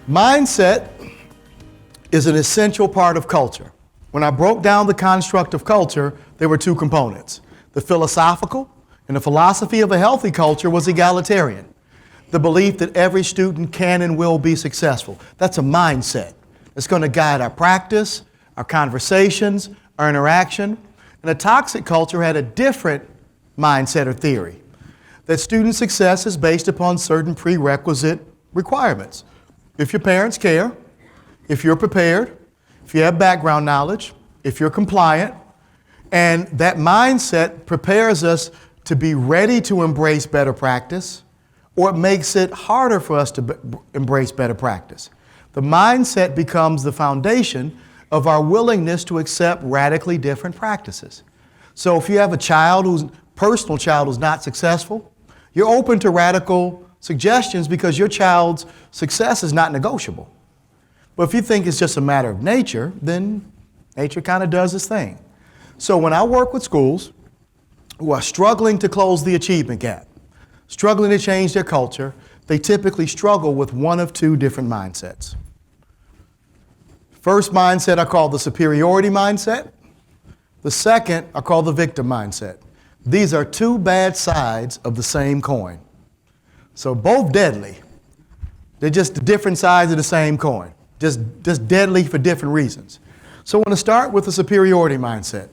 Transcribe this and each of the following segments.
Mindset is an essential part of culture. When I broke down the construct of culture, there were two components. The philosophical, and the philosophy of a healthy culture was egalitarian. The belief that every student can and will be successful. That's a mindset. It's going to guide our practice, our conversations, our interaction. And a toxic culture had a different mindset or theory, that student success is based upon certain prerequisite requirements. If your parents care, if you're prepared, if you have background knowledge, if you're compliant, and that mindset prepares us to be ready to embrace better practice, or it makes it harder for us to embrace better practice. The mindset becomes the foundation of our willingness to accept radically different practices. So if you have a personal child who's not successful, you're open to radical suggestions because your child's success is not negotiable. But if you think it's just a matter of nature, then nature kind of does its thing. So when I work with schools who are struggling to close the achievement gap, struggling to change their culture, they typically struggle with one of two different mindsets. First mindset I call the superiority mindset. The second I call the victim mindset. These are two bad sides of the same coin. So both deadly. They're just different sides of the same coin. Just deadly for different reasons. So I want to start with the superiority mindset.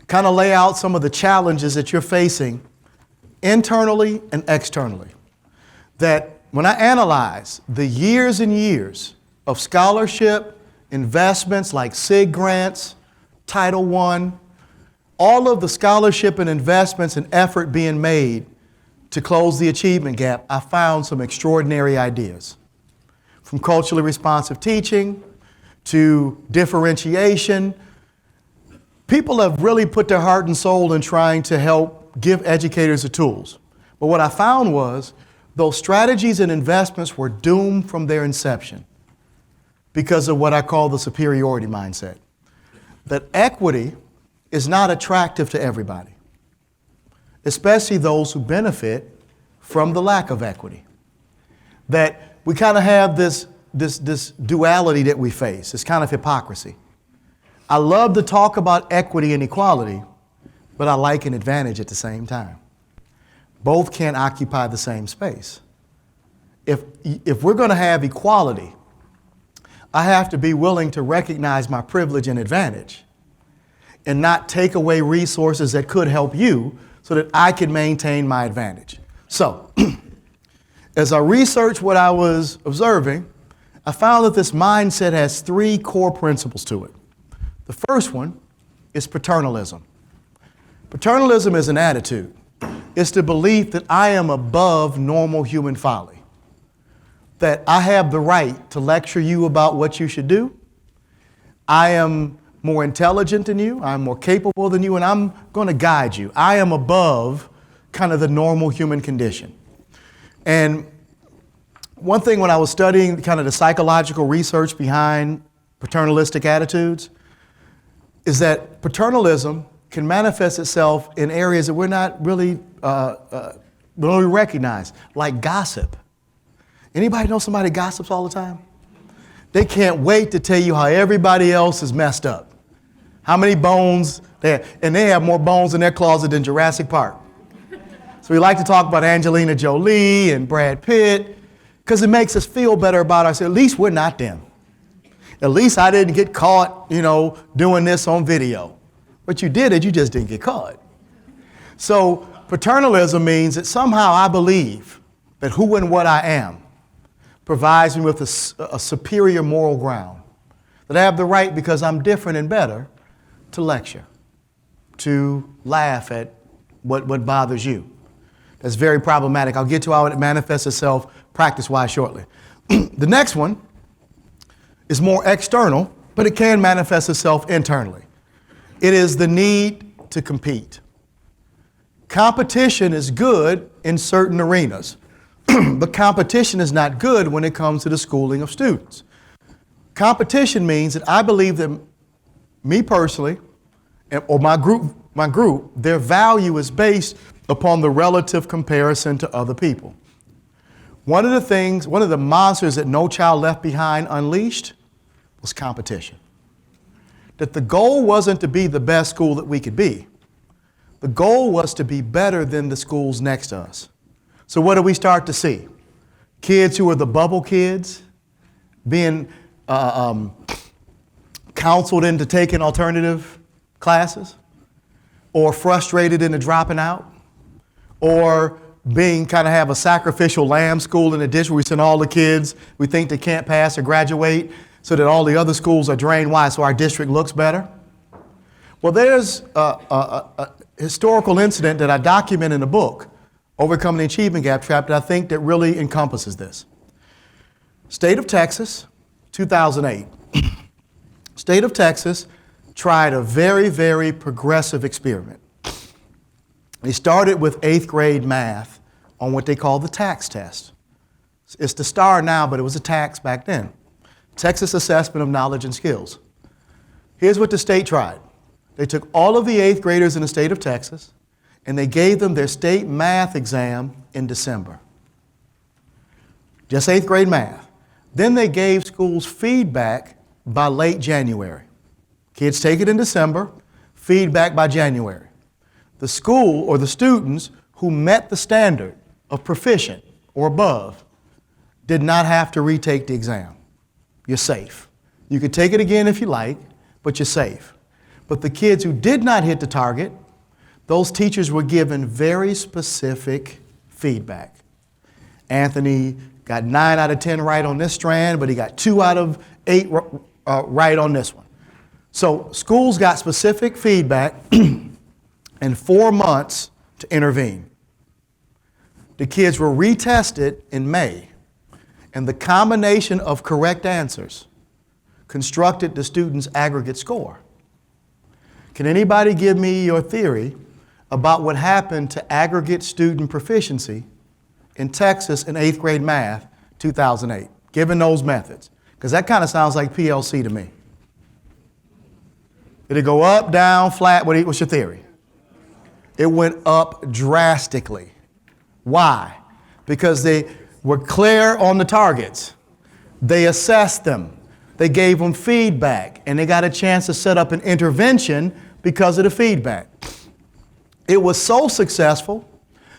Kind of lay out some of the challenges that you're facing internally and externally. That when I analyze the years and years of scholarship, investments like SIG grants, Title I, all of the scholarship and investments and effort being made to close the achievement gap, I found some extraordinary ideas. From culturally responsive teaching to differentiation, people have really put their heart and soul in trying to help give educators the tools. But what I found was those strategies and investments were doomed from their inception because of what I call the superiority mindset. That equity is not attractive to everybody, especially those who benefit from the lack of equity. That we kind of have this duality that we face, this kind of hypocrisy. I love to talk about equity and equality, but I like an advantage at the same time. Both can't occupy the same space. If we're going to have equality, I have to be willing to recognize my privilege and advantage and not take away resources that could help you so that I can maintain my advantage. So, as I researched what I was observing, I found that this mindset has three core principles to it. The first one is paternalism. Paternalism is an attitude. It's the belief that I am above normal human folly, that I have the right to lecture you about what you should do. I am more intelligent than you, I'm more capable than you, and I'm going to guide you. I am above kind of the normal human condition. And one thing when I was studying kind of the psychological research behind paternalistic attitudes is that paternalism can manifest itself in areas that we're not really recognize, like gossip. Anybody know somebody gossips all the time? They can't wait to tell you how everybody else is messed up. How many bones they have, and they have more bones in their closet than Jurassic Park. So we like to talk about Angelina Jolie and Brad Pitt because it makes us feel better about ourselves. At least we're not them. At least I didn't get caught, doing this on video. But you did it, you just didn't get caught. So paternalism means that somehow I believe that who and what I am provides me with a superior moral ground. That I have the right, because I'm different and better, to lecture, to laugh at what bothers you. That's very problematic. I'll get to how it manifests itself practice-wise shortly. The next one is more external, but it can manifest itself internally. It is the need to compete. Competition is good in certain arenas, but competition is not good when it comes to the schooling of students. Competition means that I believe that me personally, or my group, their value is based upon the relative comparison to other people. One of the monsters that No Child Left Behind unleashed was competition. That the goal wasn't to be the best school that we could be. The goal was to be better than the schools next to us. So what do we start to see? Kids who are the bubble kids being counseled into taking alternative classes, or frustrated into dropping out, or being kind of have a sacrificial lamb school in the district. We send all the kids we think they can't pass or graduate so that all the other schools are drained. Why? So our district looks better. Well, there's a historical incident that I document in the book, Overcoming the Achievement Gap Trap, that I think that really encompasses this. State of Texas, 2008. State of Texas tried a very, very progressive experiment. They started with 8th grade math on what they call the TAX test. It's the STAR now, but it was a TAX back then. Texas Assessment of Knowledge and Skills. Here's what the state tried. They took all of the 8th graders in the state of Texas, and they gave them their state math exam in December. Just 8th grade math. Then they gave schools feedback by late January. Kids take it in December, feedback by January. The school or the students who met the standard of proficient or above did not have to retake the exam. You're safe. You could take it again if you like, but you're safe. But the kids who did not hit the target, those teachers were given very specific feedback. Anthony got 9 out of 10 right on this strand, but he got 2 out of 8 right on this one. So schools got specific feedback and 4 months to intervene. The kids were retested in May, and the combination of correct answers constructed the student's aggregate score. Can anybody give me your theory about what happened to aggregate student proficiency in Texas in 8th grade math, 2008, given those methods? Because that kind of sounds like PLC to me. Did it go up, down, flat? What's your theory? It went up drastically. Why? Because they were clear on the targets. They assessed them. They gave them feedback, and they got a chance to set up an intervention because of the feedback. It was so successful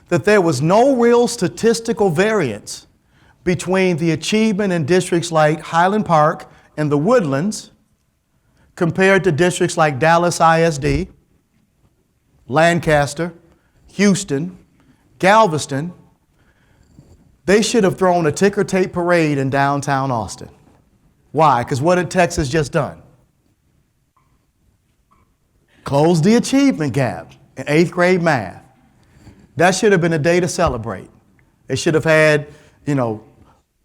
that there was no real statistical variance between the achievement in districts like Highland Park and the Woodlands compared to districts like Dallas ISD, Lancaster, Houston, Galveston. They should have thrown a ticker tape parade in downtown Austin. Why? Because what had Texas just done? Closed the achievement gap in 8th grade math. That should have been a day to celebrate. They should have had,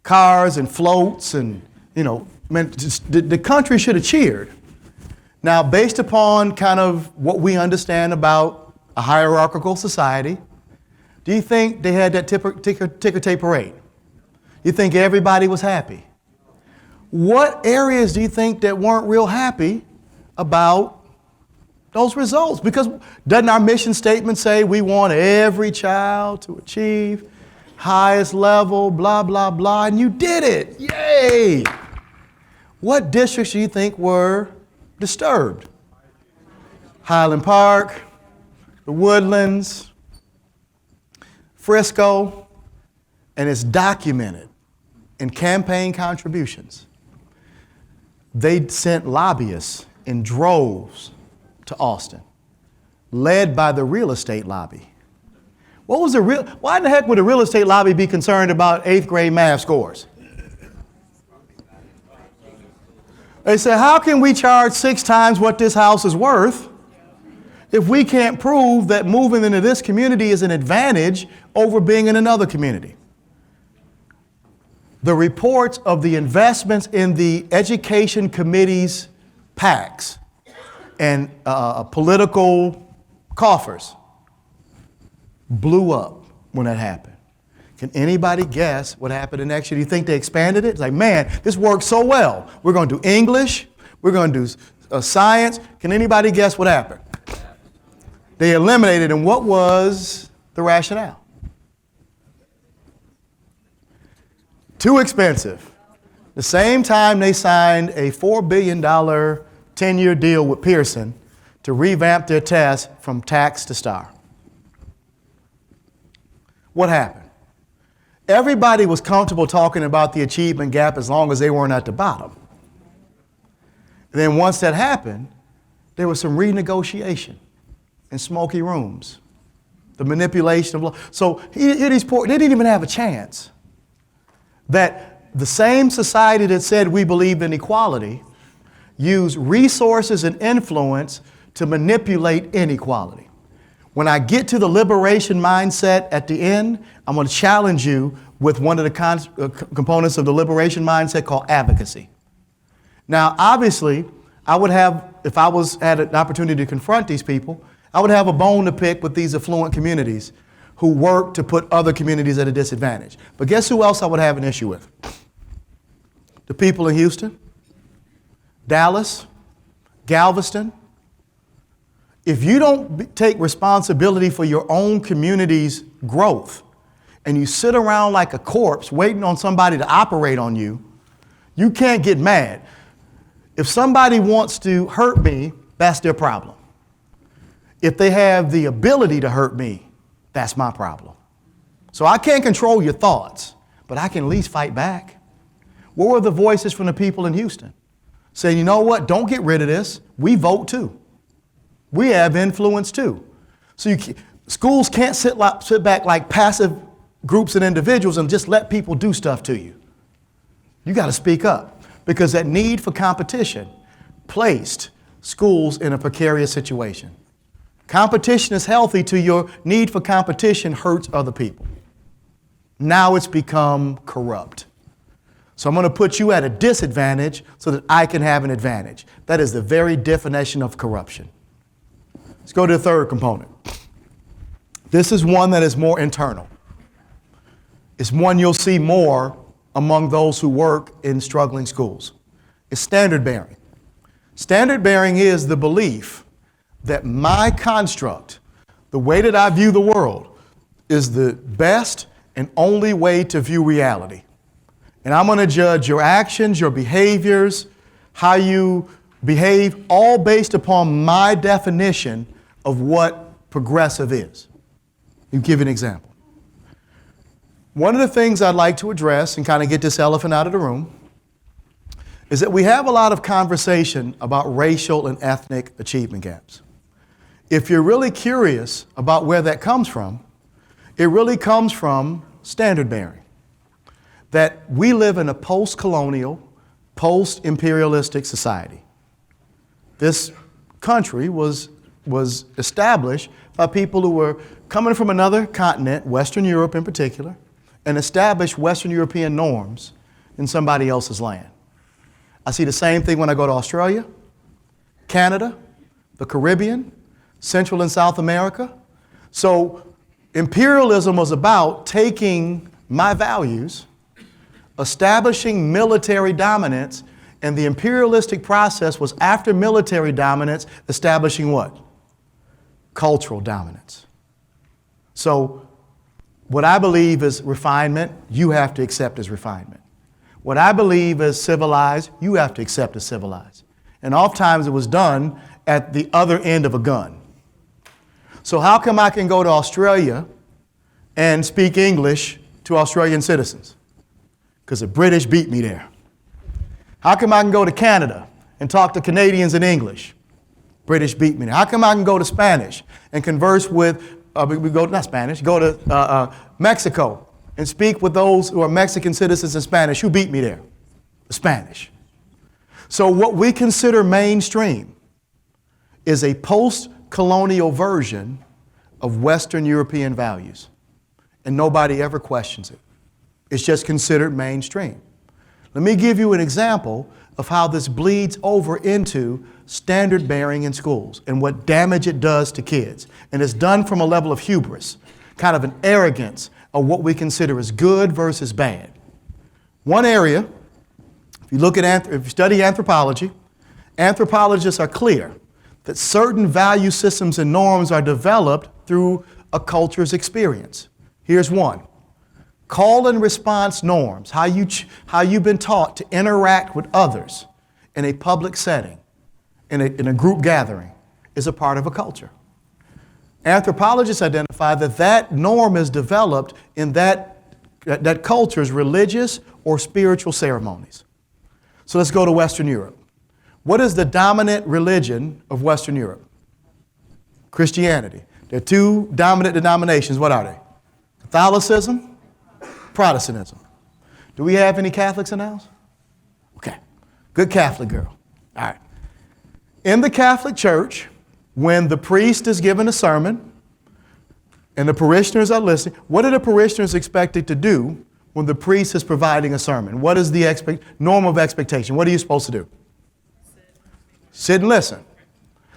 cars and floats and, the country should have cheered. Now, based upon kind of what we understand about a hierarchical society, do you think they had that ticker tape parade? You think everybody was happy? What areas do you think that weren't real happy about those results? Because doesn't our mission statement say we want every child to achieve highest level, blah, blah, blah, and you did it. Yay! What districts do you think were disturbed? Highland Park, the Woodlands, Frisco, and it's documented in campaign contributions. They sent lobbyists in droves to Austin, led by the real estate lobby. Why in the heck would the real estate lobby be concerned about 8th grade math scores? They said, how can we charge 6 times what this house is worth if we can't prove that moving into this community is an advantage over being in another community? The reports of the investments in the education committee's PACs and political coffers blew up when that happened. Can anybody guess what happened the next year? Do you think they expanded it? It's like, man, this worked so well. We're going to do English. We're going to do science. Can anybody guess what happened? They eliminated, and what was the rationale? Too expensive. The same time they signed a $4 billion 10-year deal with Pearson to revamp their test from TAKS to STAR. What happened? Everybody was comfortable talking about the achievement gap as long as they weren't at the bottom. And then once that happened, there was some renegotiation in smoky rooms, the manipulation of law. So here these poor, they didn't even have a chance. That the same society that said we believed in equality used resources and influence to manipulate inequality. When I get to the liberation mindset at the end, I'm going to challenge you with one of the components of the liberation mindset called advocacy. Now, obviously, I would have, if I had an opportunity to confront these people, I would have a bone to pick with these affluent communities who work to put other communities at a disadvantage. But guess who else I would have an issue with? The people in Houston, Dallas, Galveston. If you don't take responsibility for your own community's growth and you sit around like a corpse waiting on somebody to operate on you, you can't get mad. If somebody wants to hurt me, that's their problem. If they have the ability to hurt me, that's my problem. So I can't control your thoughts, but I can at least fight back. What were the voices from the people in Houston? Saying, you know what, don't get rid of this. We vote too. We have influence too. So schools can't sit back like passive groups and individuals and just let people do stuff to you. You got to speak up because that need for competition placed schools in a precarious situation. Competition is healthy till your need for competition hurts other people. Now it's become corrupt. So I'm going to put you at a disadvantage so that I can have an advantage. That is the very definition of corruption. Let's go to the third component. This is one that is more internal. It's one you'll see more among those who work in struggling schools. It's standard bearing. Standard bearing is the belief that my construct, the way that I view the world, is the best and only way to view reality. And I'm going to judge your actions, your behaviors, how you behave, all based upon my definition of what progressive is. Let me give you an example. One of the things I'd like to address and kind of get this elephant out of the room is that we have a lot of conversation about racial and ethnic achievement gaps. If you're really curious about where that comes from, it really comes from standard bearing. That we live in a post-colonial, post-imperialistic society. This country was established by people who were coming from another continent, Western Europe in particular, and established Western European norms in somebody else's land. I see the same thing when I go to Australia, Canada, the Caribbean, Central and South America. So imperialism was about taking my values, establishing military dominance, and the imperialistic process was after military dominance, establishing what? Cultural dominance. So what I believe is refinement, you have to accept as refinement. What I believe is civilized, you have to accept as civilized. And oftentimes it was done at the other end of a gun. So how come I can go to Australia and speak English to Australian citizens? Because the British beat me there. How come I can go to Canada and talk to Canadians in English? British beat me there. How come I can go to Spanish and converse with, go to Mexico and speak with those who are Mexican citizens in Spanish? Who beat me there? The Spanish. So what we consider mainstream is a post-colonial version of Western European values. And nobody ever questions it. It's just considered mainstream. Let me give you an example of how this bleeds over into standard bearing in schools and what damage it does to kids. And it's done from a level of hubris, kind of an arrogance of what we consider as good versus bad. One area, if you study anthropology, anthropologists are clear that certain value systems and norms are developed through a culture's experience. Here's one. Call and response norms, how you've been taught to interact with others in a public setting, in a group gathering, is a part of a culture. Anthropologists identify that norm is developed in that culture's religious or spiritual ceremonies. So let's go to Western Europe. What is the dominant religion of Western Europe? Christianity. There are two dominant denominations. What are they? Catholicism, Protestantism. Do we have any Catholics in the house? Okay. Good Catholic girl. All right. In the Catholic Church, when the priest is given a sermon and the parishioners are listening, what are the parishioners expected to do when the priest is providing a sermon? What is the norm of expectation? What are you supposed to do? Sit and listen.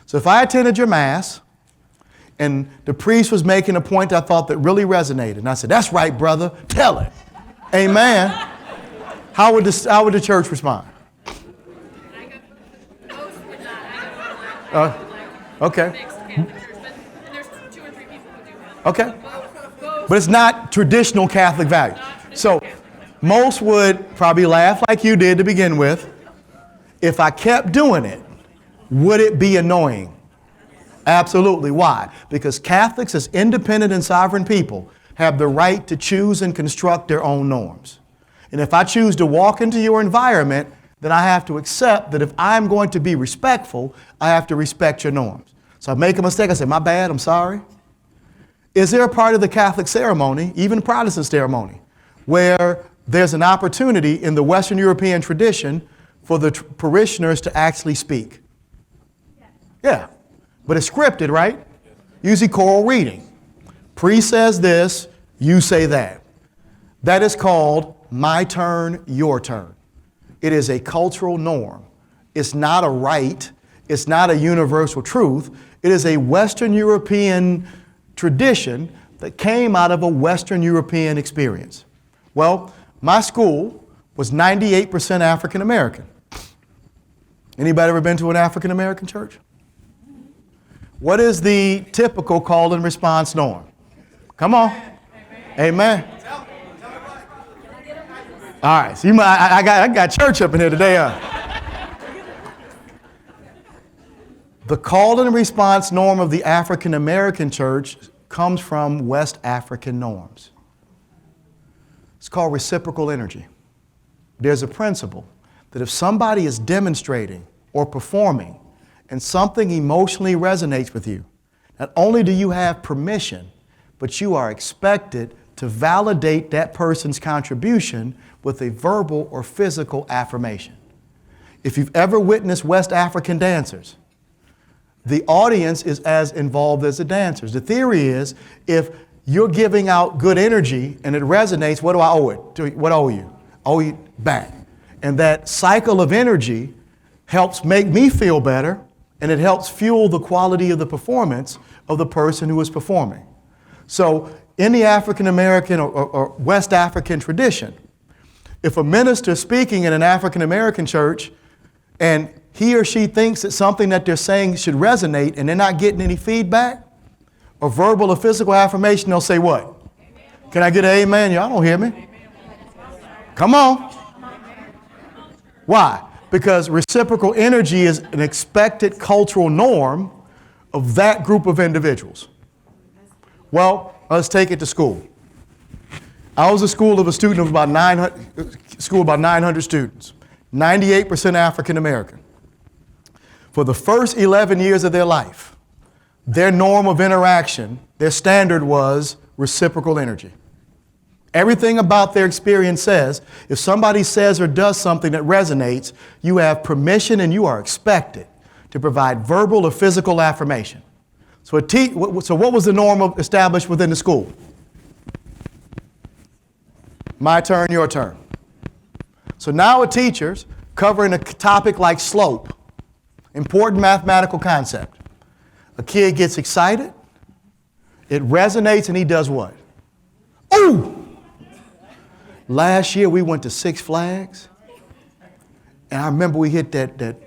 So if I attended your Mass and the priest was making a point I thought that really resonated, and I said, "That's right, brother, tell it." Amen. How would the church respond? Okay. Okay. But it's not traditional Catholic value. So most would probably laugh like you did to begin with. If I kept doing it, would it be annoying? Absolutely. Why? Because Catholics, as independent and sovereign people, have the right to choose and construct their own norms. And if I choose to walk into your environment, then I have to accept that if I'm going to be respectful, I have to respect your norms. So I make a mistake, I say, "My bad, I'm sorry." Is there a part of the Catholic ceremony, even Protestant ceremony, where there's an opportunity in the Western European tradition for the parishioners to actually speak? Yeah. But it's scripted, right? Usually choral reading. Priest says this, you say that. That is called my turn, your turn. It is a cultural norm. It's not a right. It's not a universal truth. It is a Western European tradition that came out of a Western European experience. Well, my school was 98% African American. Anybody ever been to an African American church? What is the typical call and response norm? Come on. Amen. All right, so I got church up in here today. The call and response norm of the African American church comes from West African norms. It's called reciprocal energy. There's a principle that if somebody is demonstrating or performing and something emotionally resonates with you, not only do you have permission, but you are expected to validate that person's contribution with a verbal or physical affirmation. If you've ever witnessed West African dancers, the audience is as involved as the dancers. The theory is if you're giving out good energy and it resonates, what do I owe it? What I owe you? I owe you back. And that cycle of energy helps make me feel better, and it helps fuel the quality of the performance of the person who is performing. So in the African American or West African tradition, if a minister is speaking in an African American church and he or she thinks that something that they're saying should resonate and they're not getting any feedback or verbal or physical affirmation, they'll say what? Amen. Can I get an amen? Y'all don't hear me. Amen. Come on. Why? Because reciprocal energy is an expected cultural norm of that group of individuals. Well, let's take it to school. I was a school of about 900 students, 98% African American. For the first 11 years of their life, their norm of interaction, their standard was reciprocal energy. Everything about their experience says, if somebody says or does something that resonates, you have permission and you are expected to provide verbal or physical affirmation. So what was the norm established within the school? My turn, your turn. So now a teacher's covering a topic like slope, important mathematical concept. A kid gets excited, it resonates, and he does what? Ooh! Last year we went to Six Flags, and I remember we hit that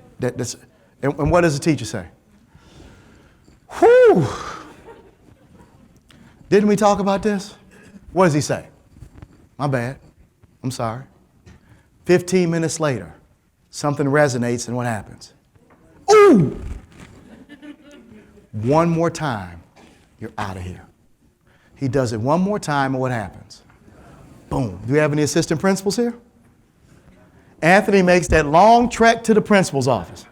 and what does the teacher say? Whew! Didn't we talk about this? What does he say? My bad. I'm sorry. 15 minutes later, something resonates and what happens? Ooh! One more time, you're out of here. He does it one more time and what happens? Boom. Do we have any assistant principals here? Anthony makes that long trek to the principal's office.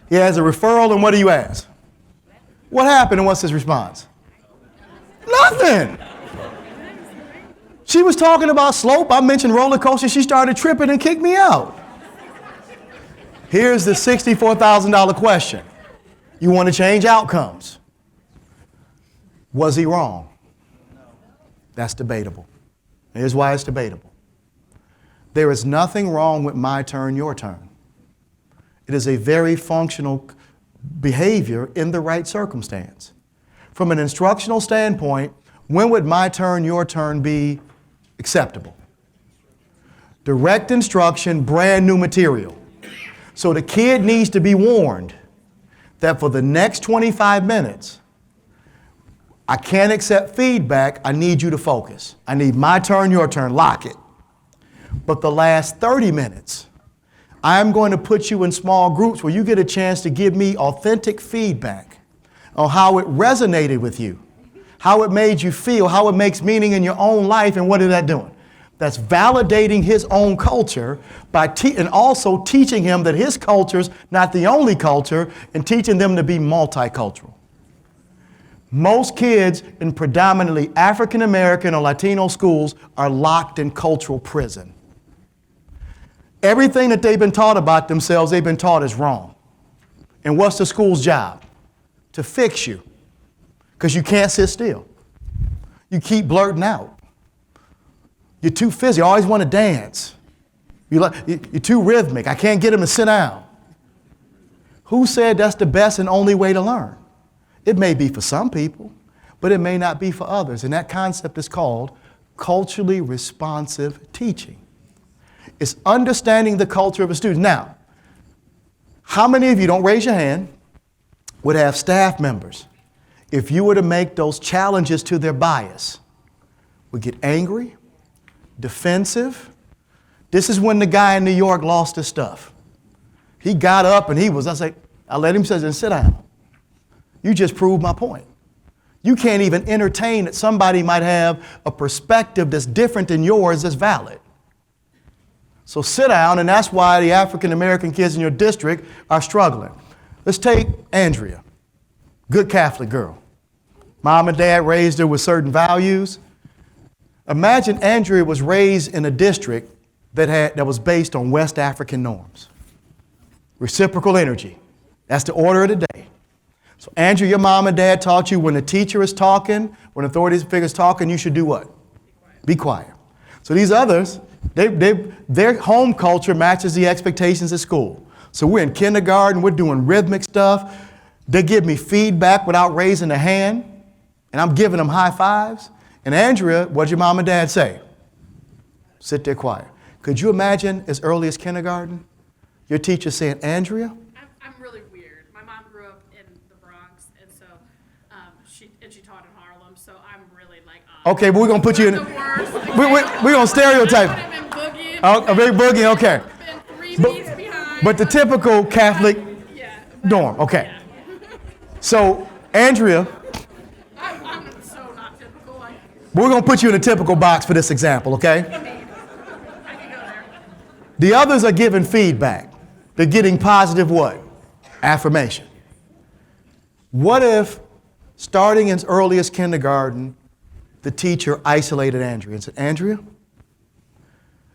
He has a referral, and what do you ask? What happened, and what's his response? Nothing. She was talking about slope. I mentioned roller coaster. She started tripping and kicked me out. Here's the $64,000 question. You want to change outcomes. Was he wrong? That's debatable. Here's why it's debatable. There is nothing wrong with my turn, your turn. It is a very functional behavior in the right circumstance. From an instructional standpoint, when would my turn, your turn be acceptable? Direct instruction, brand new material. So the kid needs to be warned that for the next 25 minutes, I can't accept feedback. I need you to focus. I need my turn, your turn, lock it. But the last 30 minutes, I'm going to put you in small groups where you get a chance to give me authentic feedback on how it resonated with you, how it made you feel, how it makes meaning in your own life, and what is that doing? That's validating his own culture by and also teaching him that his culture's not the only culture, and teaching them to be multicultural. Most kids in predominantly African American or Latino schools are locked in cultural prison. Everything that they've been taught about themselves, they've been taught is wrong. And what's the school's job? To fix you. Because you can't sit still. You keep blurting out. You're too fizzy. You always want to dance. You're too rhythmic. I can't get them to sit down. Who said that's the best and only way to learn? It may be for some people, but it may not be for others. And that concept is called culturally responsive teaching. It's understanding the culture of a student. Now, how many of you, don't raise your hand, would have staff members, if you were to make those challenges to their bias, would get angry, defensive? This is when the guy in New York lost his stuff. He got up and I let him say, sit down. You just proved my point. You can't even entertain that somebody might have a perspective that's different than yours that's valid. So sit down, and that's why the African American kids in your district are struggling. Let's take Andrea, good Catholic girl. Mom and dad raised her with certain values. Imagine Andrea was raised in a district that was based on West African norms. Reciprocal energy. That's the order of the day. So Andrea, your mom and dad taught you when the teacher is talking, when authority figure is talking, you should do what? Be quiet. So these others, their home culture matches the expectations at school. So we're in kindergarten, we're doing rhythmic stuff. They give me feedback without raising a hand, and I'm giving them high fives. And Andrea, what'd your mom and dad say? Sit there quiet. Could you imagine as early as kindergarten, your teacher saying, Andrea? I'm really weird. My mom grew up in the Bronx, and so she taught in Harlem, so I'm really like, okay, but we're going to put you in. We're going to stereotype. A big boogie, okay. But the typical Catholic dorm, okay. So, Andrea, I'm so not typical. we're going to put you in a typical box for this example, okay? I can go there. The others are giving feedback. They're getting positive what? Affirmation. What if, starting as early as kindergarten, the teacher isolated Andrea and said, Andrea,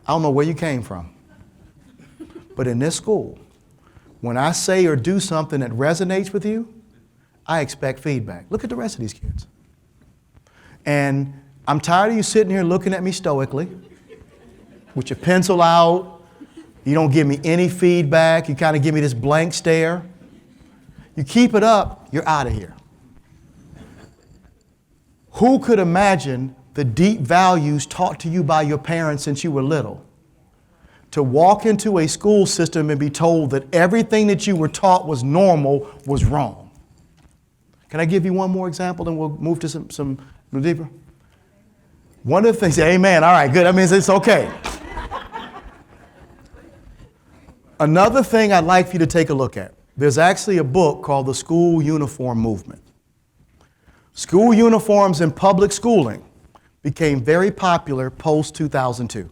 I don't know where you came from, but in this school, when I say or do something that resonates with you, I expect feedback. Look at the rest of these kids. And I'm tired of you sitting here looking at me stoically with your pencil out. You don't give me any feedback. You kind of give me this blank stare. You keep it up, you're out of here. Who could imagine the deep values taught to you by your parents since you were little? To walk into a school system and be told that everything that you were taught was normal was wrong. Can I give you one more example and we'll move to some deeper? One of the things, amen, all right, good, that means it's okay. Another thing I'd like for you to take a look at, there's actually a book called The School Uniform Movement. School uniforms in public schooling became very popular post-2002.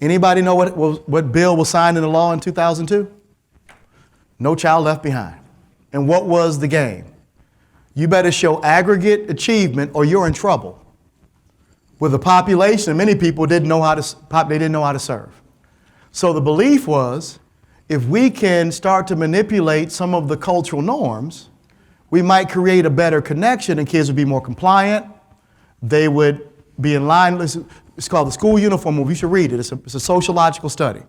Anybody know what bill was signed into law in 2002? No Child Left Behind. And what was the game? You better show aggregate achievement or you're in trouble. With a population, many people didn't know how to serve. So the belief was, if we can start to manipulate some of the cultural norms, we might create a better connection and kids would be more compliant. They would be in line. It's called the School Uniform Movement. You should read it. It's a sociological study.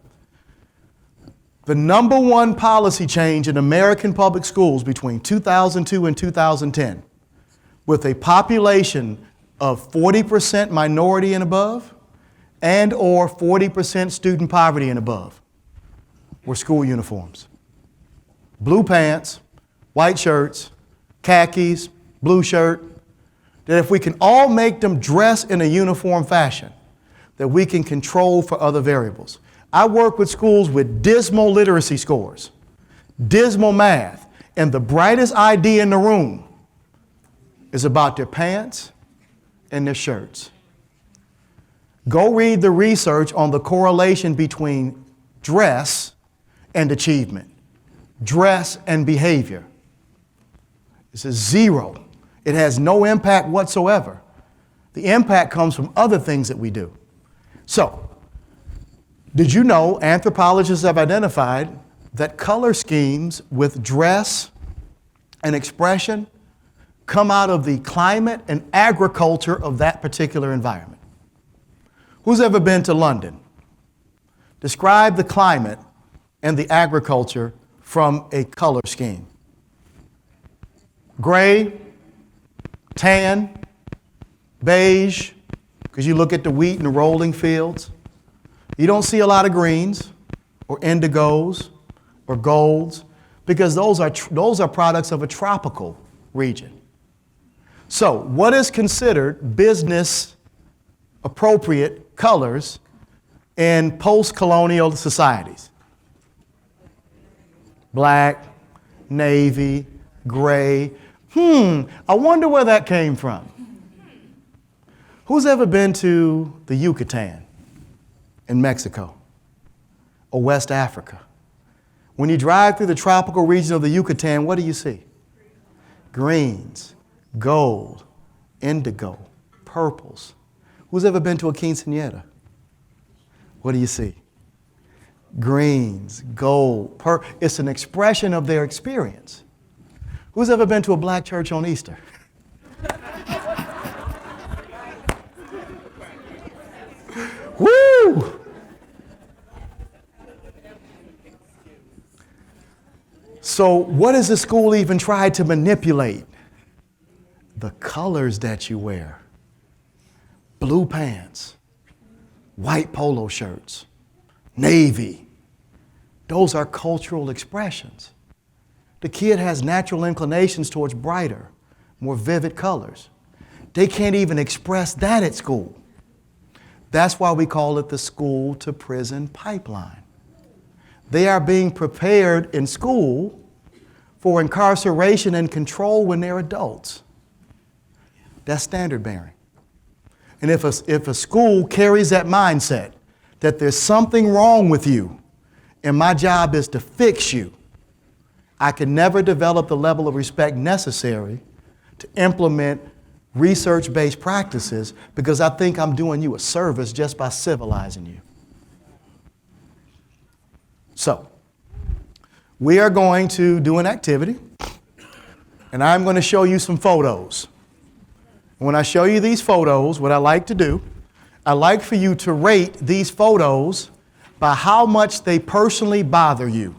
The number one policy change in American public schools between 2002 and 2010, with a population of 40% minority and above, and or 40% student poverty and above, were school uniforms. Blue pants, white shirts, khakis, blue shirt, that if we can all make them dress in a uniform fashion, that we can control for other variables. I work with schools with dismal literacy scores, dismal math, and the brightest idea in the room is about their pants and their shirts. Go read the research on the correlation between dress and achievement, dress and behavior. This is zero. It has no impact whatsoever. The impact comes from other things that we do. So, did you know anthropologists have identified that color schemes with dress and expression come out of the climate and agriculture of that particular environment? Who's ever been to London? Describe the climate and the agriculture from a color scheme. Gray, tan, beige, because you look at the wheat and the rolling fields. You don't see a lot of greens or indigos or golds because those are products of a tropical region. So what is considered business appropriate colors in post-colonial societies? Black, navy, gray. I wonder where that came from. Who's ever been to the Yucatan in Mexico or West Africa? When you drive through the tropical region of the Yucatan, what do you see? Greens, gold, indigo, purples. Who's ever been to a quinceañera? What do you see? Greens, gold, it's an expression of their experience. Who's ever been to a black church on Easter? Woo! So what does the school even try to manipulate? The colors that you wear. Blue pants, white polo shirts, navy. Those are cultural expressions. The kid has natural inclinations towards brighter, more vivid colors. They can't even express that at school. That's why we call it the school to prison pipeline. They are being prepared in school for incarceration and control when they're adults. That's standard bearing. And if a school carries that mindset that there's something wrong with you and my job is to fix you, I can never develop the level of respect necessary to implement research-based practices because I think I'm doing you a service just by civilizing you. So, we are going to do an activity, and I'm going to show you some photos. When I show you these photos, what I like to do, I like for you to rate these photos by how much they personally bother you.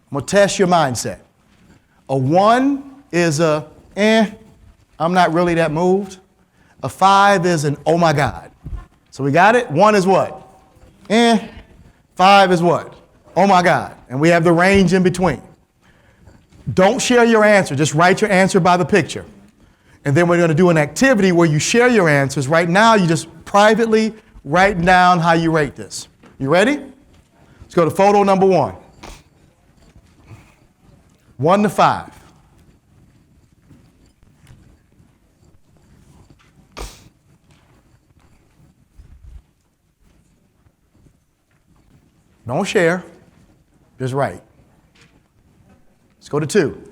I'm going to test your mindset. A 1 is a, I'm not really that moved. A 5 is an, oh my God. So we got it? 1 is what? 5 is what? Oh my God. And we have the range in between. Don't share your answer. Just write your answer by the picture. And then we're going to do an activity where you share your answers. Right now, you just privately write down how you rate this. You ready? Let's go to photo number 1. 1 to 5. Don't share, just write. Let's go to 2.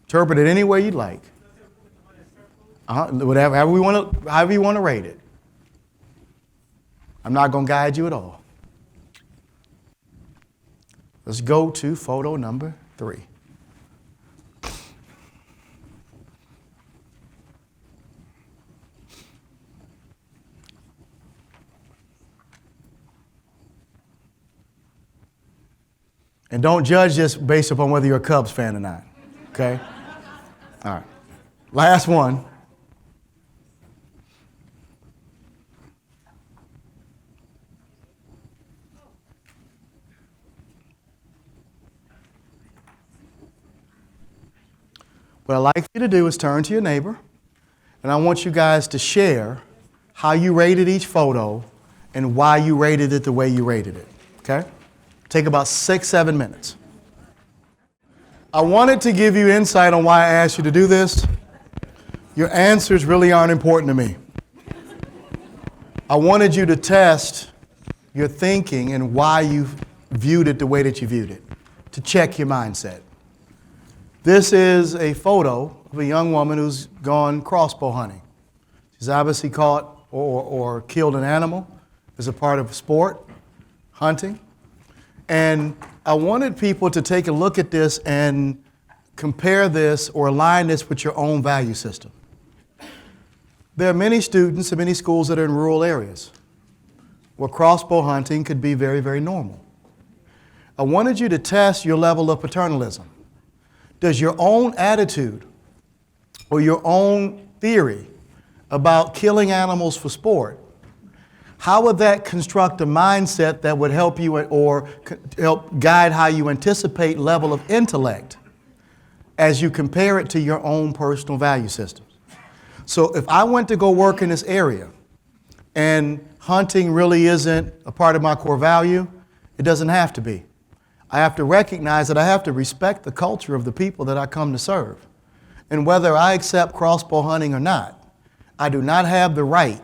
Interpret it any way you'd like. However you want to rate it. I'm not going to guide you at all. Let's go to photo number 3. And don't judge this based upon whether you're a Cubs fan or not. Okay? All right. Last one. What I'd like you to do is turn to your neighbor, and I want you guys to share how you rated each photo and why you rated it the way you rated it. Okay? Take about 6-7 minutes. I wanted to give you insight on why I asked you to do this. Your answers really aren't important to me. I wanted you to test your thinking and why you viewed it the way that you viewed it, to check your mindset. This is a photo of a young woman who's gone crossbow hunting. She's obviously caught or killed an animal as a part of sport, hunting. And I wanted people to take a look at this and compare this or align this with your own value system. There are many students in many schools that are in rural areas where crossbow hunting could be very, very normal. I wanted you to test your level of paternalism. Does your own attitude or your own theory about killing animals for sport, how would that construct a mindset that would help you or help guide how you anticipate level of intellect as you compare it to your own personal value systems? So if I went to go work in this area and hunting really isn't a part of my core value, it doesn't have to be. I have to recognize that I have to respect the culture of the people that I come to serve. And whether I accept crossbow hunting or not, I do not have the right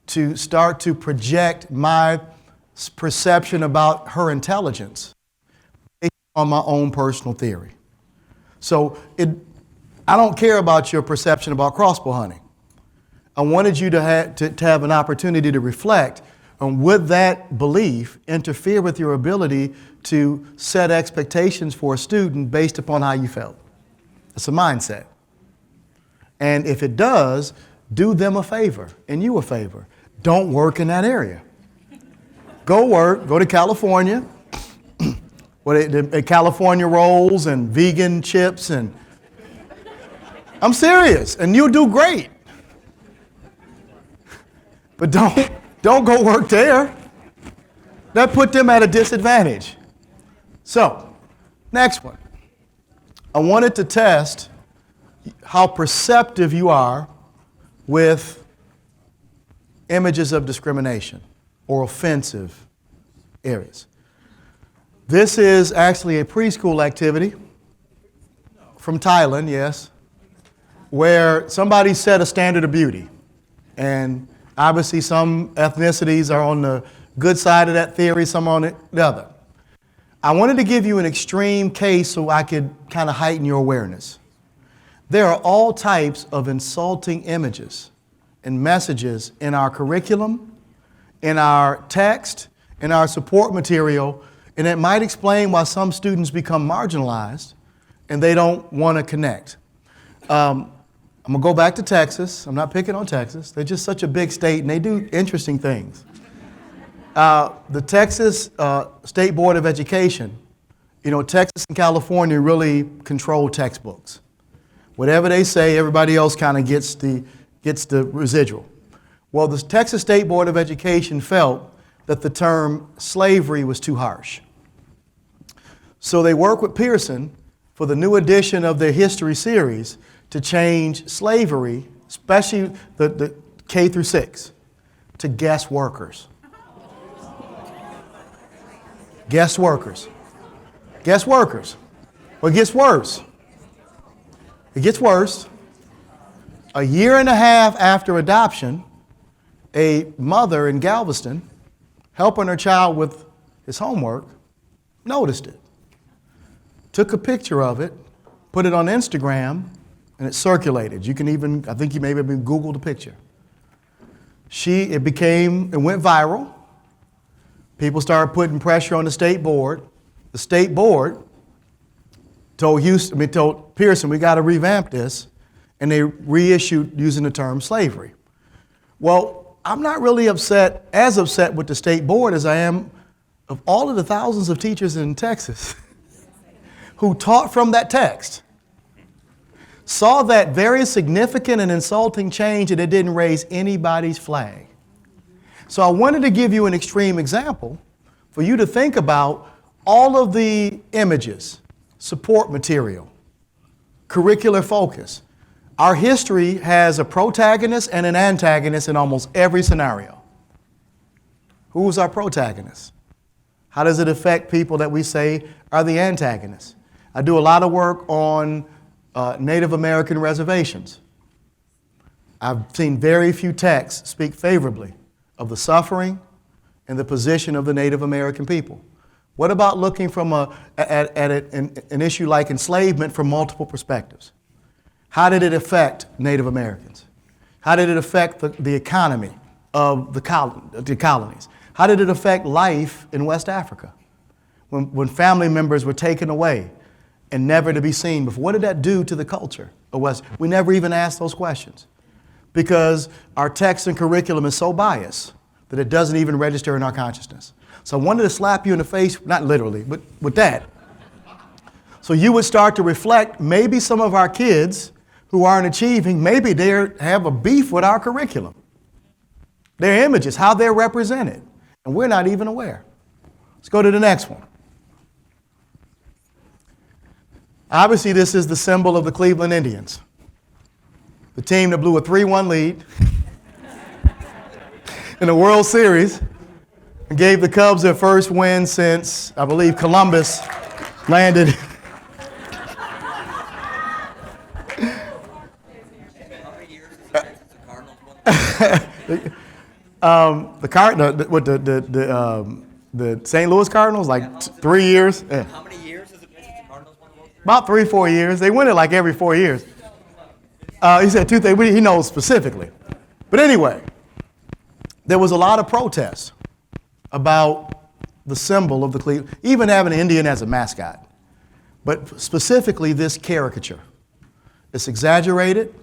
to start to project my perception about her intelligence based on my own personal theory. So I don't care about your perception about crossbow hunting. I wanted you to have an opportunity to reflect on would that belief interfere with your ability to set expectations for a student based upon how you felt. It's a mindset. And if it does, do them a favor and you a favor. Don't work in that area. Go to California, California rolls and vegan chips, and I'm serious, and you'll do great. But don't go work there. That put them at a disadvantage. So, next one. I wanted to test how perceptive you are with images of discrimination or offensive areas. This is actually a preschool activity from Thailand, yes, where somebody set a standard of beauty. And obviously some ethnicities are on the good side of that theory, some on the other. I wanted to give you an extreme case so I could kind of heighten your awareness. There are all types of insulting images and messages in our curriculum, in our text, in our support material, and it might explain why some students become marginalized and they don't want to connect. I'm going to go back to Texas. I'm not picking on Texas. They're just such a big state and they do interesting things. The Texas State Board of Education, Texas and California really control textbooks. Whatever they say, everybody else kind of gets the residual. Well, the Texas State Board of Education felt that the term slavery was too harsh. So they worked with Pearson for the new edition of their history series to change slavery, especially the K through 6, to guest workers. Guest workers. Guest workers. Well, it gets worse. It gets worse. A year and a half after adoption, a mother in Galveston, helping her child with his homework, noticed it. Took a picture of it, put it on Instagram, and it circulated. You can even, I think you maybe even Googled the picture. It went viral. People started putting pressure on the state board. The state board told Pearson, we got to revamp this, and they reissued using the term slavery. Well, I'm not really as upset with the state board as I am of all of the thousands of teachers in Texas who taught from that text, saw that very significant and insulting change, and it didn't raise anybody's flag. So I wanted to give you an extreme example for you to think about all of the images, support material, curricular focus. Our history has a protagonist and an antagonist in almost every scenario. Who's our protagonist? How does it affect people that we say are the antagonists? I do a lot of work on Native American reservations. I've seen very few texts speak favorably of the suffering and the position of the Native American people. What about looking from at an issue like enslavement from multiple perspectives? How did it affect Native Americans? How did it affect the economy of the colonies? How did it affect life in West Africa? When family members were taken away and never to be seen before, what did that do to the culture of West? We never even asked those questions because our text and curriculum is so biased that it doesn't even register in our consciousness. So I wanted to slap you in the face, not literally, but with that. So you would start to reflect, maybe some of our kids who aren't achieving, maybe they have a beef with our curriculum. Their images, how they're represented, and we're not even aware. Let's go to the next one. Obviously, this is the symbol of the Cleveland Indians, the team that blew a 3-1 lead in the World Series and gave the Cubs their first win since, I believe, Columbus landed. How many years has it been since the Cardinals won? The St. Louis Cardinals, like 3 years. Yeah. How many years has it been since the Cardinals won the World Series? About 3-4 years. They win it like every 4 years. He said 2 things. He knows specifically. But anyway, there was a lot of protest about the symbol of the Cleveland, even having an Indian as a mascot. But specifically this caricature. It's exaggerated.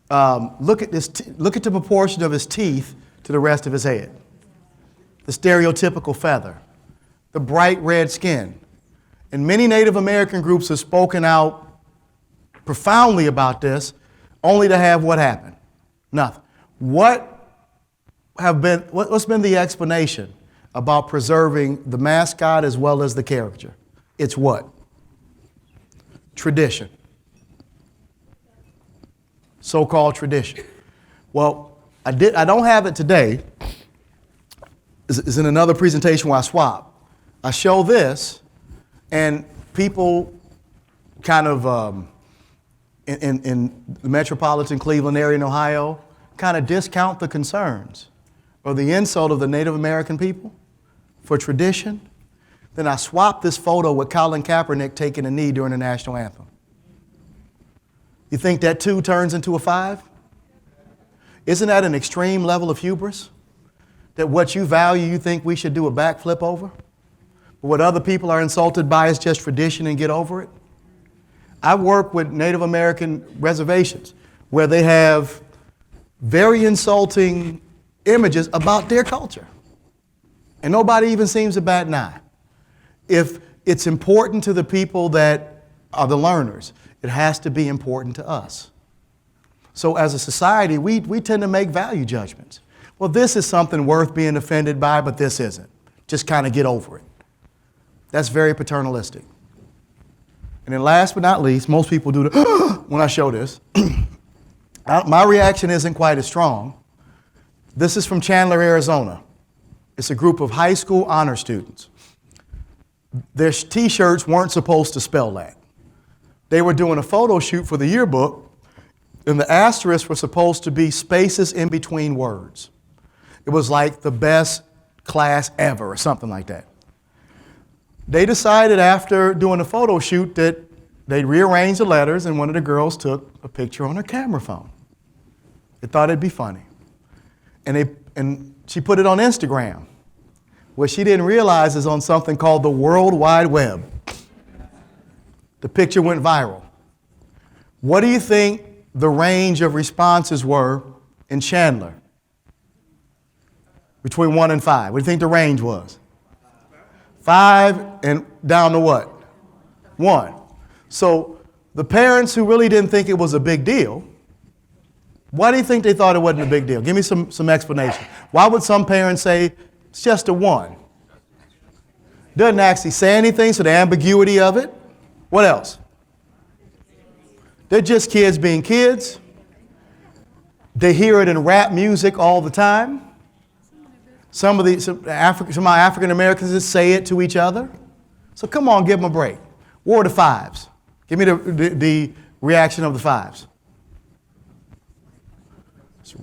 Look at the proportion of his teeth to the rest of his head. The stereotypical feather. The bright red skin. And many Native American groups have spoken out profoundly about this, only to have what happen? Nothing. What's been the explanation about preserving the mascot as well as the caricature? It's what? Tradition. So-called tradition. Well, I don't have it today. It's in another presentation where I swap. I show this, and people kind of in the metropolitan Cleveland area in Ohio kind of discount the concerns or the insult of the Native American people for tradition. Then I swap this photo with Colin Kaepernick taking a knee during the national anthem. You think that 2 turns into a 5? Isn't that an extreme level of hubris? That what you value, you think we should do a backflip over? But what other people are insulted by is just tradition and get over it? I work with Native American reservations where they have very insulting images about their culture. And nobody even seems to bat an eye. If it's important to the people that are the learners, it has to be important to us. So as a society, we tend to make value judgments. Well, this is something worth being offended by, but this isn't. Just kind of get over it. That's very paternalistic. And then last but not least, most people do the when I show this. My reaction isn't quite as strong. This is from Chandler, Arizona. It's a group of high school honor students. Their t-shirts weren't supposed to spell that. They were doing a photo shoot for the yearbook, and the asterisks were supposed to be spaces in between words. It was like the best class ever or something like that. They decided after doing a photo shoot that they'd rearrange the letters, and one of the girls took a picture on her camera phone. They thought it'd be funny. And she put it on Instagram. What she didn't realize is on something called the World Wide Web. The picture went viral. What do you think the range of responses were in Chandler? Between 1 and 5. What do you think the range was? 5 and down to what? 1. So the parents who really didn't think it was a big deal, why do you think they thought it wasn't a big deal? Give me some explanation. Why would some parents say it's just a 1? Doesn't actually say anything, so the ambiguity of it. What else? They're just kids being kids. They hear it in rap music all the time. Some African Americans just say it to each other. So come on, give them a break. What are the 5s? Give me the reaction of the 5s. It's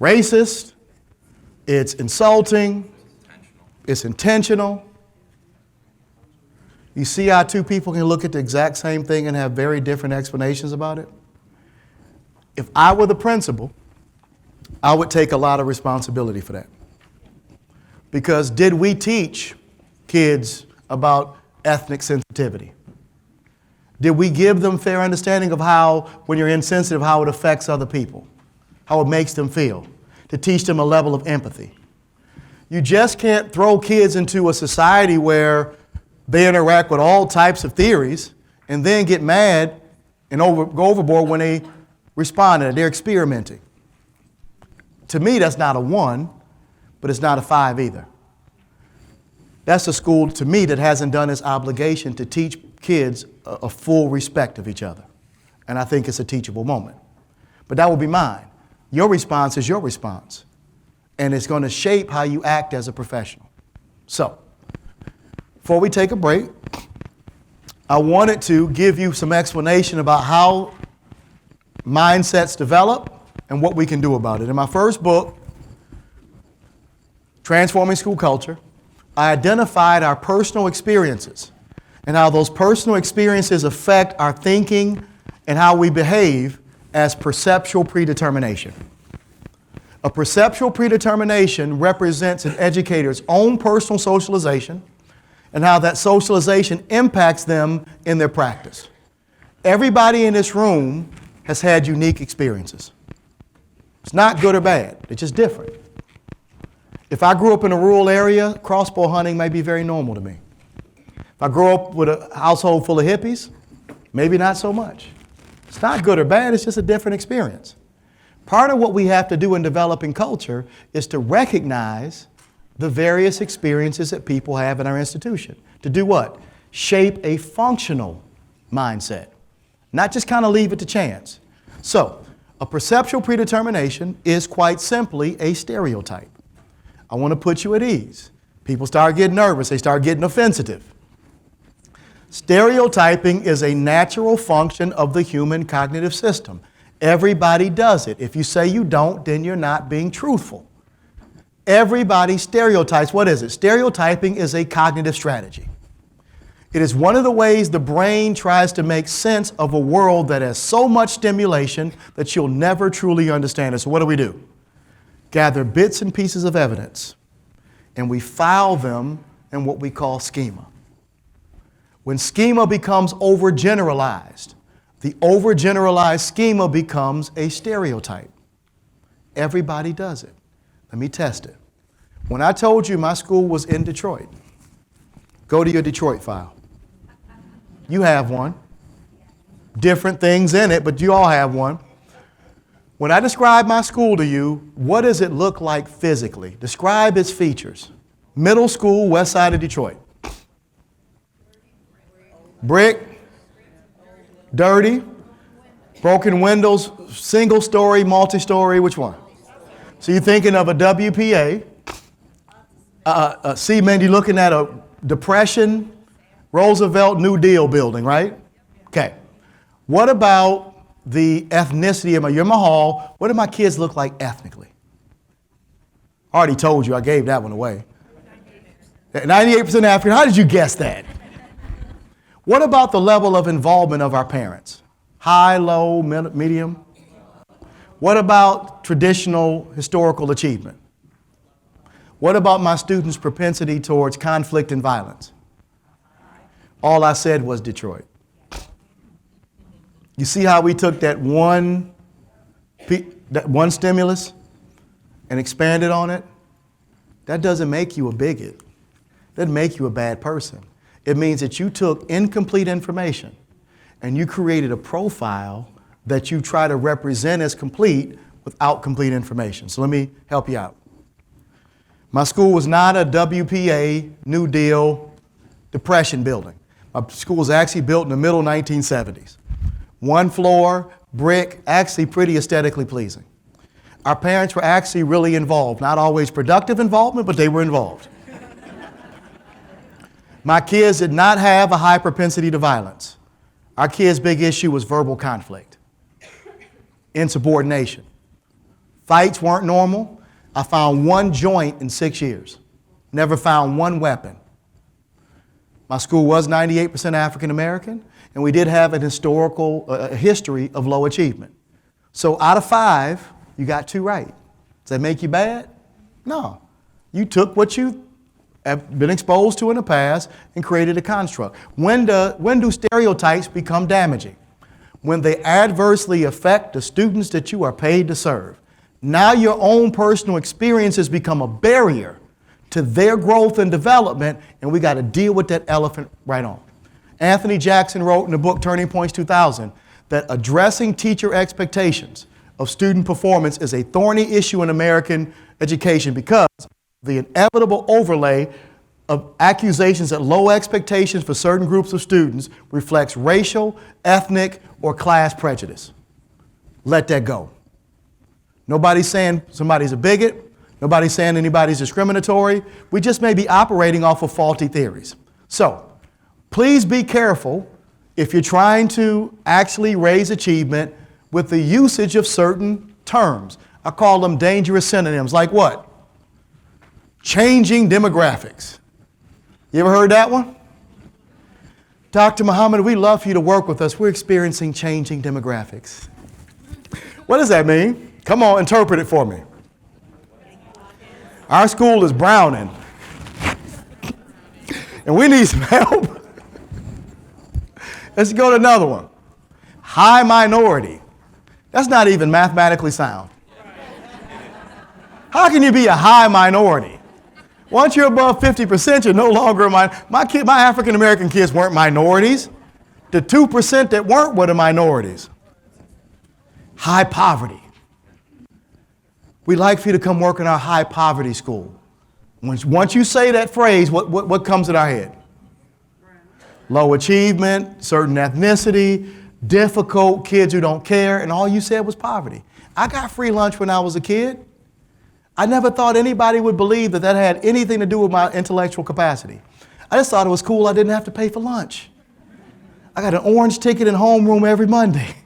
racist. It's insulting. It's intentional. You see how two people can look at the exact same thing and have very different explanations about it? If I were the principal, I would take a lot of responsibility for that. Because did we teach kids about ethnic sensitivity? Did we give them fair understanding of how, when you're insensitive, how it affects other people? How it makes them feel? To teach them a level of empathy. You just can't throw kids into a society where they interact with all types of theories and then get mad and go overboard when they respond to it. They're experimenting. To me, that's not a 1, but it's not a 5 either. That's a school, to me, that hasn't done its obligation to teach kids a full respect of each other. And I think it's a teachable moment. But that will be mine. Your response is your response. And it's going to shape how you act as a professional. So, before we take a break, I wanted to give you some explanation about how mindsets develop and what we can do about it. In my first book, Transforming School Culture, I identified our personal experiences and how those personal experiences affect our thinking and how we behave as perceptual predetermination. A perceptual predetermination represents an educator's own personal socialization and how that socialization impacts them in their practice. Everybody in this room has had unique experiences. It's not good or bad, it's just different. If I grew up in a rural area, crossbow hunting may be very normal to me. If I grow up with a household full of hippies, maybe not so much. It's not good or bad, it's just a different experience. Part of what we have to do in developing culture is to recognize the various experiences that people have in our institution. To do what? Shape a functional mindset, not just kind of leave it to chance. So, a perceptual predetermination is quite simply a stereotype. I want to put you at ease. People start getting nervous, they start getting offensive. Stereotyping is a natural function of the human cognitive system. Everybody does it. If you say you don't, then you're not being truthful. Everybody stereotypes. What is it? Stereotyping is a cognitive strategy. It is one of the ways the brain tries to make sense of a world that has so much stimulation that you'll never truly understand it. So what do? Gather bits and pieces of evidence, and we file them in what we call schema. When schema becomes overgeneralized, the overgeneralized schema becomes a stereotype. Everybody does it. Let me test it. When I told you my school was in Detroit, go to your Detroit file. You have one. Different things in it, but you all have one. When I describe my school to you, what does it look like physically? Describe its features. Middle school, west side of Detroit. Brick, dirty, broken windows, single story, multi-story, which one? So you're thinking of a WPA. Mandy, you're looking at a Depression, Roosevelt, New Deal building, right? Okay. What about the ethnicity of you're in my hall. What do my kids look like ethnically? I already told you, I gave that one away. 98% African. How did you guess that? What about the level of involvement of our parents? High, low, medium? What about traditional historical achievement? What about my students' propensity towards conflict and violence? All I said was Detroit. You see how we took that one stimulus and expanded on it? That doesn't make you a bigot. That doesn't make you a bad person. It means that you took incomplete information and you created a profile that you try to represent as complete without complete information. So let me help you out. My school was not a WPA, New Deal, Depression building. My school was actually built in the middle 1970s. One floor, brick, actually pretty aesthetically pleasing. Our parents were actually really involved, not always productive involvement, but they were involved. My kids did not have a high propensity to violence. Our kids' big issue was verbal conflict, insubordination. Fights weren't normal. I found one joint in 6 years. Never found one weapon. My school was 98% African American, and we did have an history of low achievement. So out of 5, you got 2 right. Does that make you bad? No. You took what you have been exposed to in the past and created a construct. When do stereotypes become damaging? When they adversely affect the students that you are paid to serve. Now your own personal experiences become a barrier to their growth and development, and we got to deal with that elephant right on. Anthony Jackson wrote in the book Turning Points 2000 that addressing teacher expectations of student performance is a thorny issue in American education because the inevitable overlay of accusations that low expectations for certain groups of students reflects racial, ethnic, or class prejudice. Let that go. Nobody's saying somebody's a bigot. Nobody's saying anybody's discriminatory. We just may be operating off of faulty theories. So, please be careful if you're trying to actually raise achievement with the usage of certain terms. I call them dangerous synonyms, like what? Changing demographics. You ever heard that one? Dr. Muhammad, we'd love for you to work with us. We're experiencing changing demographics. What does that mean? Come on, interpret it for me. Our school is browning, and we need some help. Let's go to another one. High minority. That's not even mathematically sound. How can you be a high minority? Once you're above 50%, you're no longer a minority. My African American kids weren't minorities. The 2% that weren't were the minorities. High poverty. We'd like for you to come work in our high poverty school. Once you say that phrase, what comes in our head? Low achievement, certain ethnicity, difficult, kids who don't care, and all you said was poverty. I got free lunch when I was a kid. I never thought anybody would believe that had anything to do with my intellectual capacity. I just thought it was cool I didn't have to pay for lunch. I got an orange ticket in homeroom every Monday.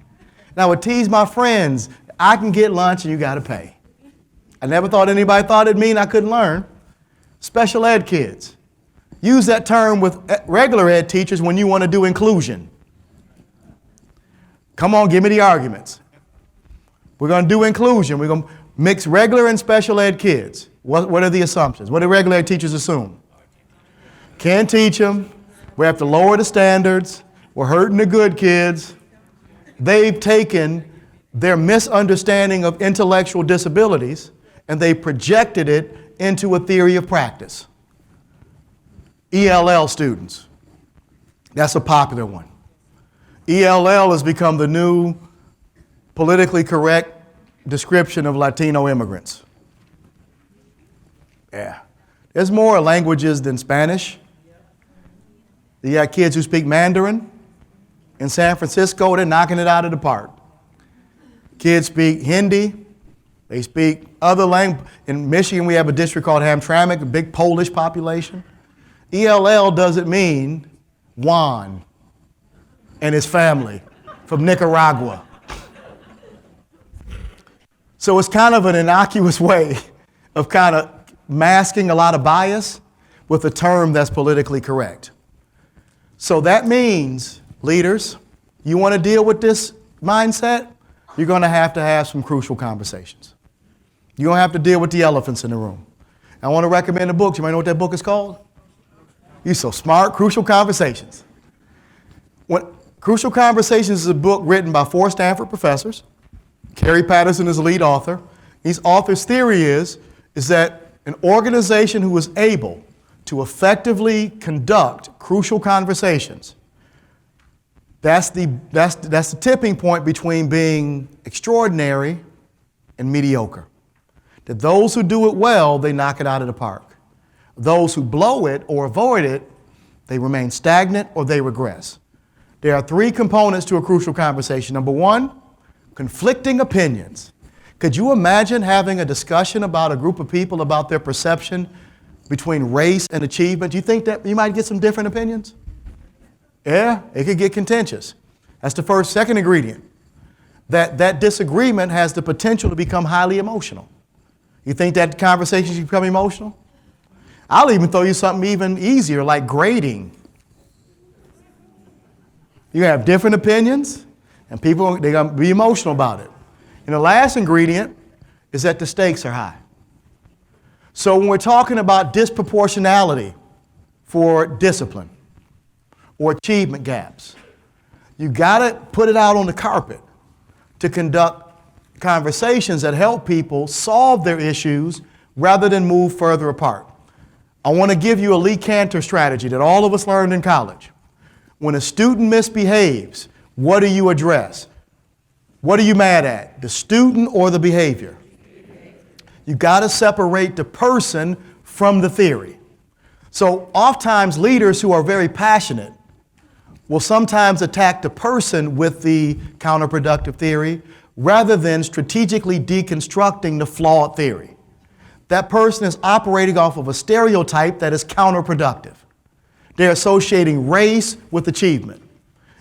And I would tease my friends, I can get lunch and you got to pay. I never thought anybody thought it'd mean I couldn't learn. Special ed kids. Use that term with regular ed teachers when you want to do inclusion. Come on, give me the arguments. We're going to do inclusion. We're going to mix regular and special ed kids. What are the assumptions? What do regular ed teachers assume? Can't teach them. We have to lower the standards. We're hurting the good kids. They've taken their misunderstanding of intellectual disabilities and they projected it into a theory of practice. ELL students. That's a popular one. ELL has become the new politically correct description of Latino immigrants. Yeah. There's more languages than Spanish. You got kids who speak Mandarin. In San Francisco, they're knocking it out of the park. Kids speak Hindi. They speak other languages. In Michigan, we have a district called Hamtramck, a big Polish population. ELL doesn't mean Juan and his family from Nicaragua. So it's kind of an innocuous way of kind of masking a lot of bias with a term that's politically correct. So that means, leaders, you want to deal with this mindset, you're going to have some crucial conversations. You're going to have to deal with the elephants in the room. I want to recommend a book. You might know what that book is called? You're so smart. Crucial Conversations. Crucial Conversations is a book written by 4 Stanford professors. Carrie Patterson is the lead author. These authors' theory is that an organization who is able to effectively conduct crucial conversations, that's the tipping point between being extraordinary and mediocre. That those who do it well, they knock it out of the park. Those who blow it or avoid it, they remain stagnant or they regress. There are 3 components to a crucial conversation. Number 1, conflicting opinions. Could you imagine having a discussion about a group of people about their perception between race and achievement? Do you think that you might get some different opinions? Yeah, it could get contentious. That's the first. Second ingredient, that disagreement has the potential to become highly emotional. You think that conversation should become emotional? I'll even throw you something even easier, like grading. You have different opinions, and people, they're going to be emotional about it. And the last ingredient is that the stakes are high. So when we're talking about disproportionality for discipline or achievement gaps, you got to put it out on the carpet to conduct conversations that help people solve their issues rather than move further apart. I want to give you a Lee Cantor strategy that all of us learned in college. When a student misbehaves, what do you address? What are you mad at? The student or the behavior? You got to separate the person from the theory. So oftentimes leaders who are very passionate will sometimes attack the person with the counterproductive theory rather than strategically deconstructing the flawed theory. That person is operating off of a stereotype that is counterproductive. They're associating race with achievement,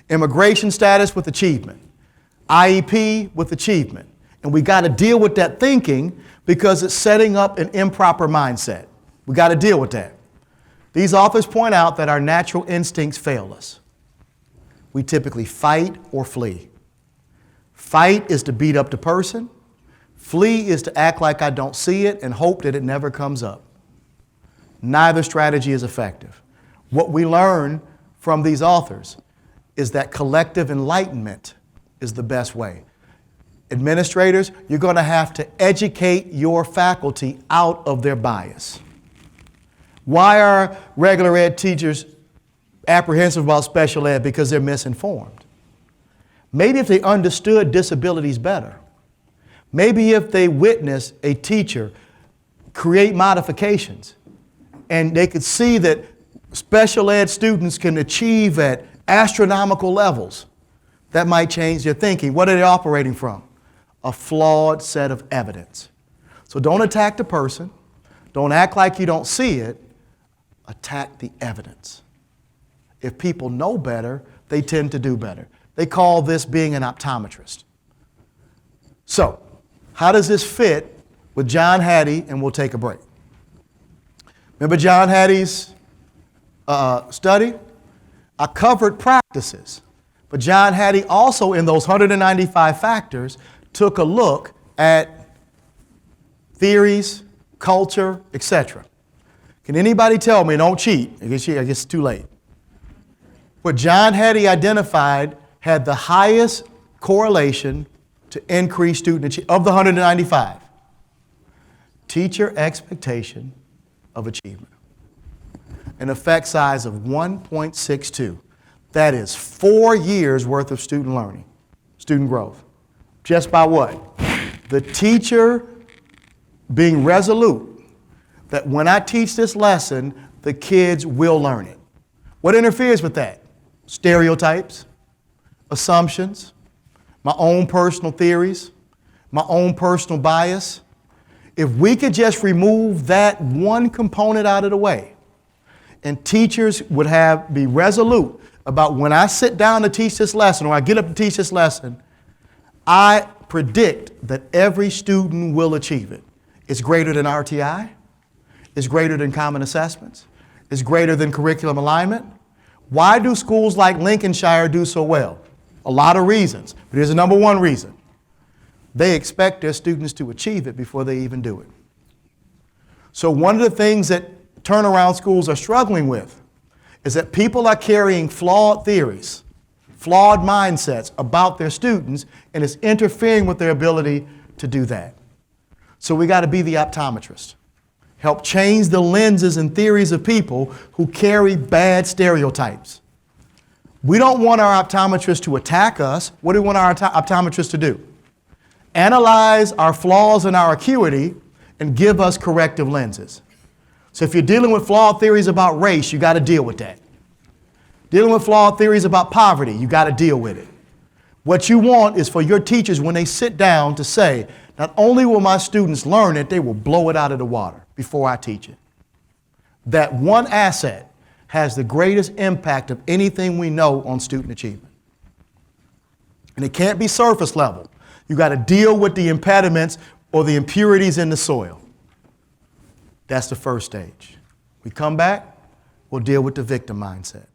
immigration status with achievement, IEP with achievement. And we got to deal with that thinking because it's setting up an improper mindset. We got to deal with that. These authors point out that our natural instincts fail us. We typically fight or flee. Fight is to beat up the person. Flee is to act like I don't see it and hope that it never comes up. Neither strategy is effective. What we learn from these authors is that collective enlightenment is the best way. Administrators, you're going to have to educate your faculty out of their bias. Why are regular ed teachers apprehensive about special ed? Because they're misinformed. Maybe if they understood disabilities better, maybe if they witnessed a teacher create modifications and they could see that special ed students can achieve at astronomical levels, that might change their thinking. What are they operating from? A flawed set of evidence. So don't attack the person. Don't act like you don't see it. Attack the evidence. If people know better, they tend to do better. They call this being an optometrist. So, how does this fit with John Hattie? And we'll take a break. Remember John Hattie's study? I covered practices. But John Hattie also, in those 195 factors, took a look at theories, culture, etc. Can anybody tell me, don't cheat, I guess it's too late. What John Hattie identified had the highest correlation to increased student achievement of the 195. Teacher expectation of achievement. An effect size of 1.62. That is 4 years worth of student learning, student growth. Just by what? The teacher being resolute that when I teach this lesson, the kids will learn it. What interferes with that? Stereotypes, assumptions, my own personal theories, my own personal bias. If we could just remove that one component out of the way, and teachers would be resolute about when I sit down to teach this lesson or I get up to teach this lesson, I predict that every student will achieve it. It's greater than RTI. It's greater than common assessments. It's greater than curriculum alignment. Why do schools like Lincolnshire do so well? A lot of reasons, but here's the number one reason. They expect their students to achieve it before they even do it. So one of the things that turnaround schools are struggling with is that people are carrying flawed theories, flawed mindsets about their students, and it's interfering with their ability to do that. So we got to be the optometrist. Help change the lenses and theories of people who carry bad stereotypes. We don't want our optometrists to attack us. What do we want our optometrists to do? Analyze our flaws and our acuity and give us corrective lenses. So if you're dealing with flawed theories about race, you got to deal with that. Dealing with flawed theories about poverty, you got to deal with it. What you want is for your teachers, when they sit down, to say, not only will my students learn it, they will blow it out of the water before I teach it. That one asset has the greatest impact of anything we know on student achievement. And it can't be surface level. You got to deal with the impediments or the impurities in the soil. That's the first stage. We come back, we'll deal with the victim mindset.